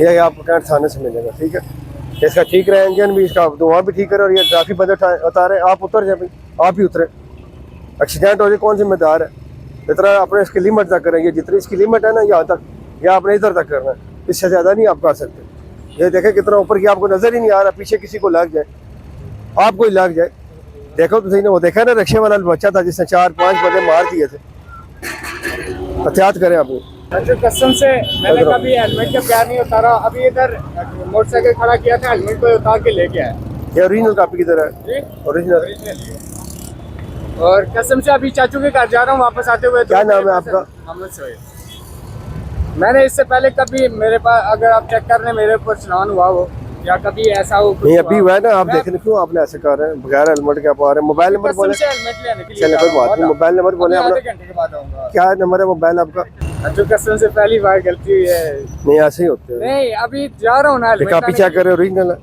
ये आपको कैंट थाने से मिलेगा, ठीक है। इसका ठीक रहे इंजन भी, इसका धुआं भी ठीक करे, और ये काफ़ी बंदे उतारे, आप उतर जाए भाई, आप ही उतरे, एक्सीडेंट हो जाए कौन जिम्मेदार है। इतना अपने इसकी लिमिट तक करेंगे, जितनी इसकी लिमिट है ना यहाँ तक, या आपने इधर तक करना है, इससे ज़्यादा नहीं आप कर सकते। ये देखें कितना ऊपर की आपको नज़र ही नहीं आ रहा, पीछे किसी को लग जाए, आपको ही लग जाए। देखो तो सही ना, वो देखा ना रिक्शे वाला बच्चा था जिसने 4-5 बंदे मार दिए थे। एहतियात करें अपनी। अच्छा, कसम से मैंने कभी हेलमेट का प्यार नहीं उतारा। अभी इधर मोटरसाइकिल खड़ा किया था, हेलमेट को उतार के लेके आया। ये ओरिजिनल कॉपी किधर है? ओरिजिनल। और कसम से अभी चाचू के घर जा रहा हूँ, वापस आते हुए। क्या नाम है आपका? मोहम्मद सोहेल। मैंने इससे पहले कभी मेरे पास, अगर आप चेक कर रहे मेरे ऊपर चलान हुआ हो या कभी ऐसा हो, नहीं अभी हुआ है ना, आप देख रहे क्यों आपने ऐसे कर रहे हैं बगैर हेलमेट के? आप आ रहे हैं, मोबाइल नंबर बोले। हेलमेट लेने के लिए चलिए कोई बात नहीं, मोबाइल नंबर बोले आधे अपना। घंटे के बाद आऊंगा। क्या नंबर है मोबाइल आपका? अच्छा, कसम से पहली बार गलती हुई है। नहीं ऐसे ही होते हैं। नहीं, अभी जा रहा हूँ ना। कॉपी चेक कर रहे हो, ओरिजिनल है।